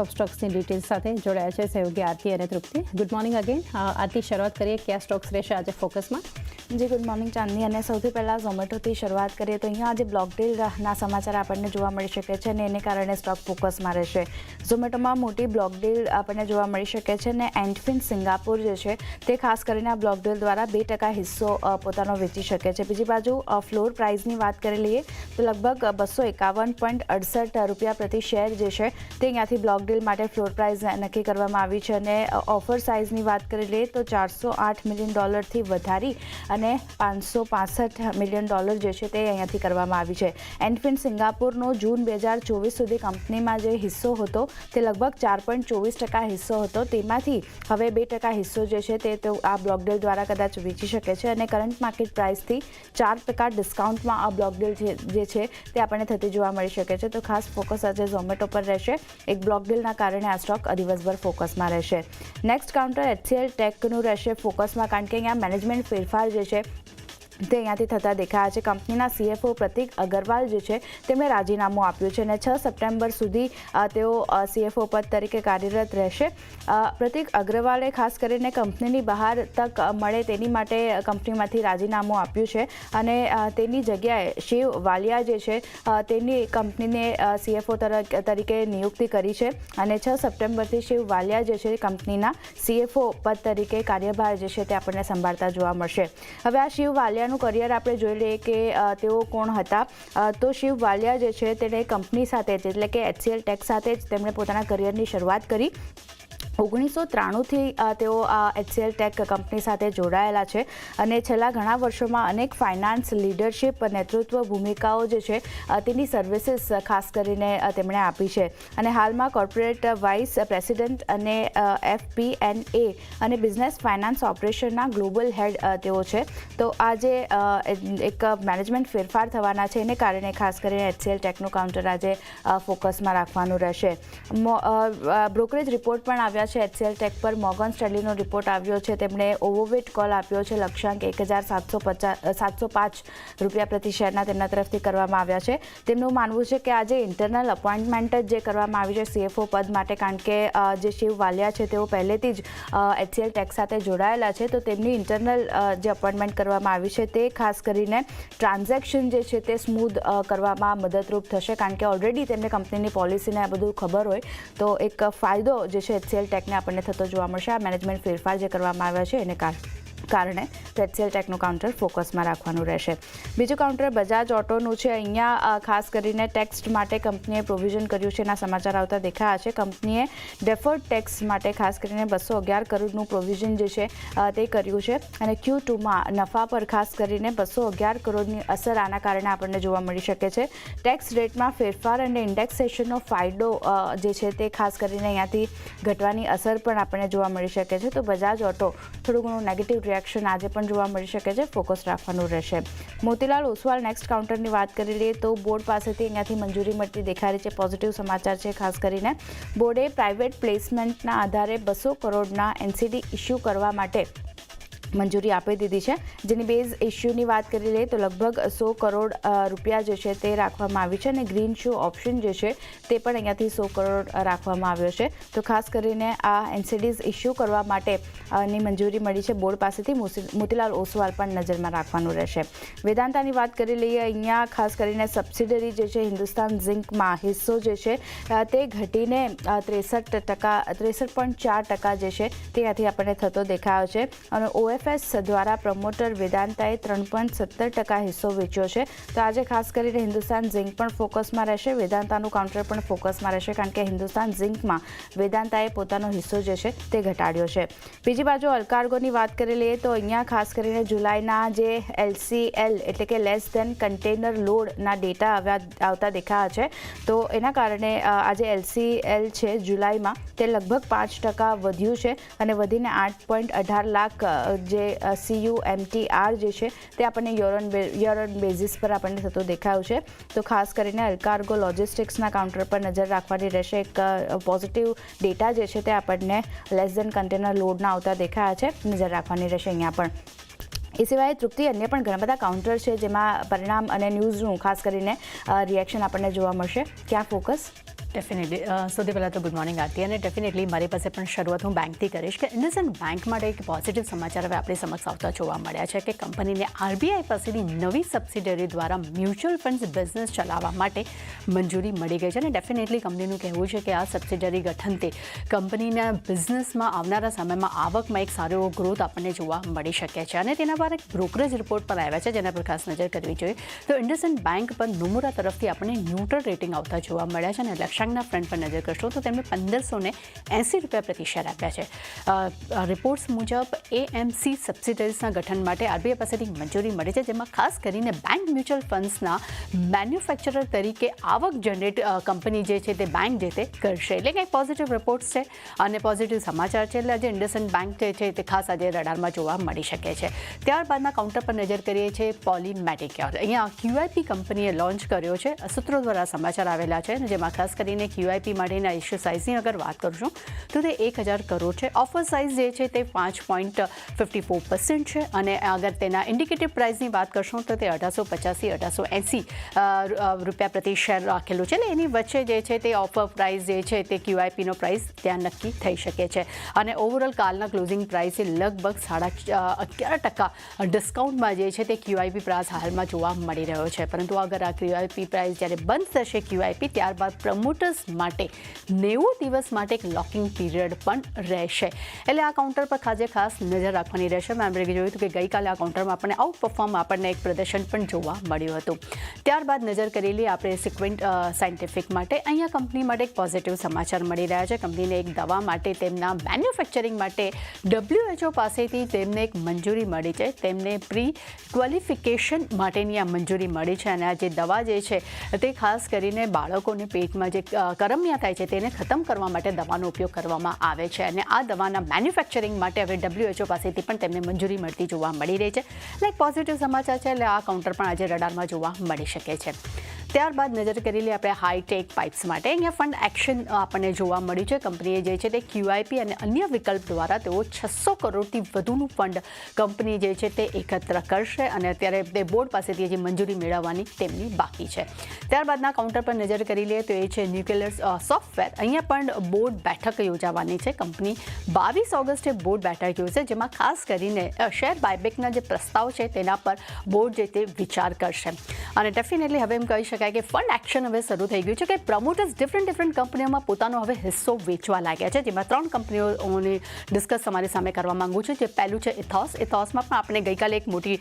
Of स्टॉक्सની details સાથે જોડાયા છે સહયોગી આરતી અને Tripti. Good morning again. Aarti, શરૂઆત કરીએ કયા સ્ટોક્સ રહેશે આજે ફોકસમાં? જી ગુડ મોર્નિંગ ચાંદની. અને સૌથી પહેલાં ઝોમેટોથી શરૂઆત કરીએ તો અહીંયા આજે બ્લોક ડીલના સમાચાર આપણને જોવા મળી શકે છે અને એને કારણે સ્ટોક ફોકસમાં રહેશે. ઝોમેટોમાં મોટી બ્લોક ડીલ આપણને જોવા મળી શકે છે અને એન્ડફિન સિંગાપુર જે છે તે ખાસ કરીને આ બ્લોક ડીલ દ્વારા 2% હિસ્સો પોતાનો વેચી શકે છે. બીજી બાજુ ફ્લોર પ્રાઇસની વાત કરી લઈએ તો લગભગ 251.68 રૂપિયા પ્રતિ શેર જે છે તે અહીંયાથી બ્લોક ડીલ માટે ફ્લોર પ્રાઇસ નક્કી કરવામાં આવી છે. અને ઓફર સાઇઝની વાત કરી લઈએ તો $408 મિલિયન વધારી અને $565 મિલિયન જે છે તે અહીંયાથી કરવામાં આવી છે. એન્ડફિન સિંગાપુરનો જૂન 2024 સુધી કંપનીમાં જે હિસ્સો હતો તે લગભગ 4.24% હિસ્સો હતો. તેમાંથી હવે 2% હિસ્સો જે છે તે આ બ્લોક ડીલ દ્વારા કદાચ વેચી શકે છે અને કરંટ માર્કેટ પ્રાઇસથી 4% ડિસ્કાઉન્ટમાં આ બ્લોક ડીલ જે છે તે આપણને થતી જોવા મળી શકે છે. તો ખાસ ફોકસ આજે ઝોમેટો પર રહેશે. એક બ્લોક ડીલના કારણે આ સ્ટોક દિવસભર ફોકસમાં રહેશે. નેક્સ્ટ કાઉન્ટર HCL ટેકનું રહેશે ફોકસમાં, કારણ કે અહીંયા મેનેજમેન્ટ ફેરફાર જે છે તે અહીંયાથી થતા દેખાયા છે. કંપનીના CFO પ્રતિક અગ્રવાલ જે છે તેમણે રાજીનામું આપ્યું છે અને 6 સપ્ટેમ્બર સુધી તેઓ CFO પદ તરીકે કાર્યરત રહેશે. પ્રતિક અગ્રવાલે ખાસ કરીને કંપનીની બહાર તક મળે તેની માટે કંપનીમાંથી રાજીનામું આપ્યું છે અને તેની જગ્યાએ શિવ વાલિયા જે છે તેની કંપનીને CFO તરીકે નિયુક્તિ કરી છે અને 6 સપ્ટેમ્બરથી શિવ વાલિયા જે છે કંપનીના CFO પદ તરીકે કાર્યભાર જે છે તે આપણને સંભાળતા જોવા મળશે. હવે આ શિવ વાલિયા કરિયર આપણે જોઈ લઈએ કે તેઓ કોણ હતા. તો શિવ વાલિયા જે છે તેને કંપની સાથે જ એટલે કે HCL ટેક સાથે જ તેમણે પોતાના કરિયરની શરૂઆત કરી. 1993થી તેઓ આ HCL ટેક કંપની સાથે જોડાયેલા છે અને છેલ્લા ઘણા વર્ષોમાં અનેક ફાઇનાન્સ લીડરશિપ નેતૃત્વ ભૂમિકાઓ જે છે તેની સર્વિસીસ ખાસ કરીને તેમણે આપી છે અને હાલમાં કોર્પોરેટ વાઇસ પ્રેસિડેન્ટ અને FP&A અને બિઝનેસ ફાઇનાન્સ ઓપરેશનના ગ્લોબલ હેડ તેઓ છે. તો આ જે એક મેનેજમેન્ટ ફેરફાર થવાના છે એને કારણે ખાસ કરીને HCL ટેકનું કાઉન્ટર આજે ફોકસમાં રાખવાનું રહેશે. બ્રોકરેજ રિપોર્ટ પણ આવ્યા છે HCL ટેક પર. મોર્ગન સ્ટેનલીનો રિપોર્ટ આવ્યો છે. તેમણે ઓવરવેટ કોલ આપ્યો છે. લક્ષ્યાંક 1,705 રૂપિયા પ્રતિ શેરના તેમના તરફથી કરવામાં આવ્યા છે. તેમનું માનવું છે કે આજે ઇન્ટરનલ અપોઇન્ટમેન્ટ જ જે કરવામાં આવી છે CFO પદ માટે, કારણ કે જે શિવ વાલિયા છે તેઓ પહેલેથી જ HCL ટેક સાથે જોડાયેલા છે. તો તેમની ઇન્ટરનલ જે અપોઇન્ટમેન્ટ કરવામાં આવી છે તે ખાસ કરીને ટ્રાન્ઝેક્શન જે છે તે સ્મૂધ કરવામાં મદદરૂપ થશે, કારણ કે ઓલરેડી તેમને કંપનીની પોલિસીને આ બધું ખબર હોય. તો એક ફાયદો જે છે HCL ટેકને આપણને થતો જોવા મળશે. આ મેનેજમેન્ટ ફેરફાર જે કરવામાં આવ્યા છે એને કારણે HCL ટેકનું કાઉન્ટર ફોકસમાં રાખવાનું રહેશે. બીજું કાઉન્ટર બજાજ ઓટોનું છે. અહીંયા ખાસ કરીને ટેક્સ માટે કંપનીએ પ્રોવિઝન કર્યું છે એના સમાચાર આવતા દેખાયા છે. કંપનીએ ડેફર્ડ ટેક્સ માટે ખાસ કરીને 211 કરોડનું પ્રોવિઝન જે છે તે કર્યું છે અને Q2માં નફા પર ખાસ કરીને 211 કરોડની અસર આના કારણે આપણને જોવા મળી શકે છે. ટેક્સ રેટમાં ફેરફાર અને ઇન્ડેક્સેશનનો ફાયદો જે છે તે ખાસ કરીને અહીંયાથી ઘટવાની અસર પણ આપણને જોવા મળી શકે છે. તો બજાજ ઓટો થોડું ઘણું નેગેટિવ રિએક્શન આજે પણ જોવા મળી શકે છે. ફોકસ રાખવાનું રહેશે. મોતીલાલ ઓસવાલ નેક્સ્ટ કાઉન્ટરની વાત કરી લઈએ તો બોર્ડ પાસેથી અહીંયાથી મંજૂરી મળતી દેખાઈ રહી છે. પોઝિટિવ સમાચાર છે. ખાસ કરીને બોર્ડે પ્રાઇવેટ પ્લેસમેન્ટના આધારે 200 કરોડના NCD ઇસ્યુ કરવા માટે મંજૂરી આપી દીધી છે. જેની બેઝ ઇસ્યુની વાત કરી લઈએ તો લગભગ 100 કરોડ રૂપિયા જે છે તે રાખવામાં આવી છે અને ગ્રીન શો ઓપ્શન જે છે તે પણ અહીંયાથી 100 કરોડ રાખવામાં આવ્યો છે. તો ખાસ કરીને આ NCDs ઇસ્યુ કરવા માટે ની મંજૂરી મળી છે બોર્ડ પાસેથી. મોતીલાલ ઓસવાલ પણ નજરમાં રાખવાનું રહેશે. વેદાંતાની વાત કરી લઈએ. અહીંયા ખાસ કરીને સબસિડરી જે છે હિન્દુસ્તાન ઝિંકમાં હિસ્સો જે છે તે ઘટીને 63.4% જે છે તે અહીંયાથી આપણને થતો દેખાયો છે અને OFS દ્વારા પ્રમોટર વેદાંતાએ 3.17% હિસ્સો વેચ્યો છે. તો આજે ખાસ કરીને હિન્દુસ્તાન ઝિંક પણ ફોકસમાં રહેશે. વેદાંતાનું કાઉન્ટર પણ ફોકસમાં રહેશે, કારણ કે હિન્દુસ્તાન ઝિંકમાં વેદાંતાએ પોતાનો હિસ્સો જે છે તે ઘટાડ્યો છે. બીજી બાજુ અલકાર્ગોની વાત કરી લઈએ તો અહીંયા ખાસ કરીને જુલાઈના જે LCL એટલે કે લેસ ધેન કન્ટેનર લોડના ડેટા આવતા દેખાયા છે. તો એના કારણે આજે LCL છે જુલાઈમાં તે લગભગ 5% વધ્યું છે અને વધીને 8.18 લાખ જે CUMTR જે છે તે આપણને યર ઓન બેઝિસ પર આપણને થતો દેખાયું છે. તો ખાસ કરીને અલકાર્ગો લોજિસ્ટિક્સના કાઉન્ટર પર નજર રાખવાની રહેશે. એક પોઝિટિવ ડેટા જે છે તે આપણને લેસ ધેન કન્ટેનર લોડના આવતા દેખાયા છે. નજર રાખવાની રહેશે અહીંયા પણ. એ સિવાય તૃપ્તિ અન્ય પણ ઘણા બધા કાઉન્ટર છે જેમાં પરિણામ અને ન્યૂઝનું ખાસ કરીને રિએક્શન આપણને જોવા મળશે. ક્યાં ફોકસ? ડેફિનેટલી સૌથી પહેલાં તો ગુડ મોર્નિંગ આરતી, અને ડેફિનેટલી મારી પાસે પણ શરૂઆત હું બેંકથી કરીશ કે ઇન્ડસઇન્ડ બેંક માટે એક પોઝિટિવ સમાચાર હવે આપણી સમક્ષ આવતા જોવા મળ્યા છે કે કંપનીને આરબીઆઈ પાસેથી નવી સબસિડરી દ્વારા મ્યુચ્યુઅલ ફંડ્સ બિઝનેસ ચલાવવા માટે મંજૂરી મળી ગઈ છે. અને ડેફિનેટલી કંપનીનું કહેવું છે કે આ સબસિડરી ગઠનથી કંપનીના બિઝનેસમાં આવનારા સમયમાં આવકમાં એક સારો એવો ગ્રોથ આપણને જોવા મળી શકે છે. અને તેના પર એક બ્રોકરેજ રિપોર્ટ પર આવ્યા છે જેના પર ખાસ નજર કરવી જોઈએ. તો ઇન્ડસઇન્ડ બેંક પર નોમુરા તરફથી આપણને ન્યુટ્રલ રેટિંગ આવતા જોવા મળ્યા છે. અને લક્ષ્યાંકના ફ્રન્ટ પર નજર કરશો તો તેમણે ₹1580 પ્રતિ શેર આપ્યા છે. રિપોર્ટ્સ મુજબ એએમસી સબસિડરીઝના ગઠન માટે આરબીઆઈ પાસેથી મંજૂરી મળી છે, જેમાં ખાસ કરીને બેંક મ્યુચ્યુઅલ ફંડ્સના મેન્યુફેક્ચરર તરીકે આવક જનરેટ કંપની જે છે તે બેંક જે તે કરશે. એટલે કંઈક પોઝિટિવ રિપોર્ટ્સ છે અને પોઝિટિવ સમાચાર છે. એટલે આજે ઇન્ડસઇન્ડ બેંક જે છે તે ખાસ આજે રડારમાં જોવા મળી શકે છે. ત્યારબાદના કાઉન્ટર પર નજર કરીએ છીએ પોલી મેડિક્યોર. અહીંયા QIP કંપનીએ લોન્ચ કર્યો છે. સૂત્રો દ્વારા સમાચાર આવેલા છે, જેમાં ખાસ કરીને QIP માટેના ઇશ્યુ સાઇઝની અગર વાત કરશું તો તે 1000 કરોડ છે. ઓફર સાઇઝ જે છે તે 5.54% છે. અને અગર તેના ઇન્ડિકેટિવ પ્રાઇસની વાત કરશું તો તે 1885-1880 રૂપિયા પ્રતિ શેર રાખેલું છે. એટલે એની વચ્ચે જે છે તે ઓફર પ્રાઇસ જે છે તે QIPનો પ્રાઇસ ત્યાં નક્કી થઈ શકે છે. અને ઓવરઓલ કાલના ક્લોઝિંગ પ્રાઇસે લગભગ 11.5% ડિસ્કાઉન્ટમાં જે છે તે QIP પ્રાઇસ હાલમાં જોવા મળી રહ્યો છે. પરંતુ અગર આ QIP પ્રાઇસ જ્યારે બંધ થશે QIP ત્યારબાદ પ્રમોટર્સ માટે 90 દિવસ માટે એક લોકિંગ પીરિયડ પણ રહેશે. એટલે આ કાઉન્ટર પર ખાસ નજર રાખવાની રહેશે. મેં આપણે જોયું હતું કે ગઈકાલે આ કાઉન્ટરમાં આપણને આઉટ પરફોર્મ આપણને એક પ્રદર્શન પણ જોવા મળ્યું હતું. ત્યારબાદ નજર કરેલી આપણે સિક્વેન્ટ સાયન્ટિફિક માટે. અહીંયા કંપની માટે એક પોઝિટિવ સમાચાર મળી રહ્યા છે. કંપનીને એક દવા માટે તેમના મેન્યુફેક્ચરિંગ માટે WHO પાસેથી તેમને એક મંજૂરી મળી છે. તેમને પ્રી ક્વોલિફિકેશન માટેની આ મંજૂરી મળી છે. અને આ જે દવા જે છે તે ખાસ કરીને બાળકોને પેટમાં જે કરમિયા થાય છે તેને ખતમ કરવા માટે દવાનો ઉપયોગ કરવામાં આવે છે. અને આ દવાના મેન્યુફેક્ચરિંગ માટે હવે WHO પાસેથી પણ તેમને મંજૂરી મળતી જોવા મળી રહી છે. એટલે એક પોઝિટિવ સમાચાર છે. એટલે આ કાઉન્ટર પણ આજે રડારમાં જોવા મળી શકે છે. ત્યારબાદ નજર કરી લઈએ આપણે હાઈટેક પાઇપ્સ માટે. અહીંયા ફંડ એક્શન આપણને જોવા મળ્યું છે. કંપનીએ જે છે તે QIP અને અન્ય વિકલ્પ દ્વારા તેઓ 600 કરોડથી વધુનું ફંડ કંપની જે છે તે એકત્ર કરશે. અને અત્યારે તે બોર્ડ પાસેથી જે મંજૂરી મેળવવાની તેમની બાકી છે. ત્યારબાદના કાઉન્ટર પર નજર કરી લઈએ તો એ છે ન્યુક્લિયર સોફ્ટવેર. અહીંયા પણ બોર્ડ બેઠક યોજાવાની છે. કંપની 22 ઓગસ્ટે બોર્ડ બેઠક યોજશે, જેમાં ખાસ કરીને શેર બાયબેકના જે પ્રસ્તાવ છે તેના પર બોર્ડ જે તે વિચાર કરશે. અને ડેફિનેટલી હવે એમ કહી શકાય કે ફંડ એક્શન હવે શરૂ થઈ ગયું છે કે પ્રમોટર્સ ડિફરન્ટ કંપનીઓમાં પોતાનો હવે હિસ્સો વેચવા લાગ્યા છે. જેમાં 3 કંપનીઓની ડિસ્કસ તમારી સામે કરવા માંગુ છું. જે પહેલું છે ઇથોસ. ઇથોસમાં પણ આપણે ગઈકાલે એક મોટી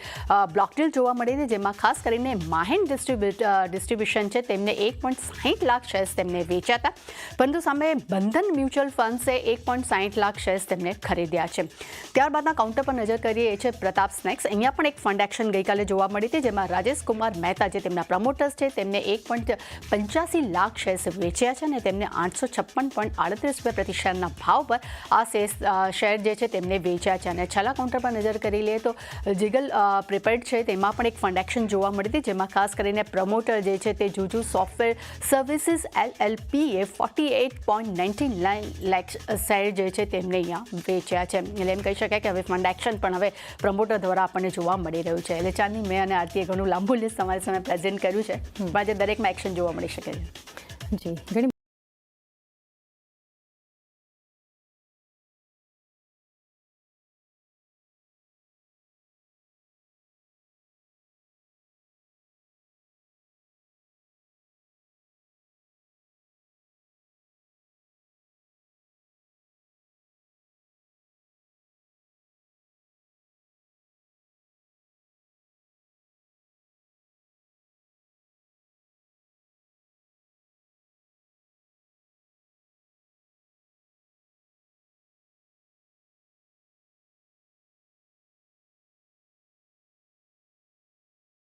બ્લોક ડીલ જોવા મળી હતી, જેમાં ખાસ કરીને માહિન ડિસ્ટ્રીબ્યુશન છે તેમને 1.60 લાખ શેર્સ તેમને વેચ્યા હતા. પરંતુ સામે બંધન મ્યુચ્યુઅલ ફંડ્સે 1.60 લાખ શેર્સ તેમને ખરીદ્યા છે. ત્યારબાદના કાઉન્ટર પર નજર કરીએ છે પ્રતાપ સ્નેક્સ. અહીંયા પણ એક ફંડ એક્શન ગઈકાલે જોવા મળી હતી, જેમાં રાજેશ કુમાર મહેતા જે તેમના પ્રમોટર્સ છે તેમને 1.85 લાખ શેર્સ વેચ્યા છે. અને તેમને 856.38 રૂપિયા પ્રતિ શેરના ભાવ પર આ શેર જે છે તેમને વેચ્યા છે. અને છેલ્લા કાઉન્ટર પર નજર કરી લઈએ તો જીગલ પ્રિપેર્ડ છે તેમાં પણ એક ફંડ એક્શન જોવા મળી હતી, જેમાં ખાસ કરીને પ્રમોટર જે છે તે જુજુ સોફ્ટવેર સર્વિસીસ LLP એ 48.99 લાખ શેર જે છે તેમને અહીંયા વેચ્યા છે. એટલે એમ કહી શકાય કે હવે ફંડ એક્શન પણ હવે પ્રમોટર દ્વારા આપણને જોવા મળી રહ્યું છે. એટલે ચાંદની મેં અને આરતીએ ઘણું લાંબુ લિસ્ટ તમારી સામે પ્રેઝન્ટ કર્યું છે, પણ આજે દરેકમાં એક્શન જોવા મળી શકે છે. જી ઘણી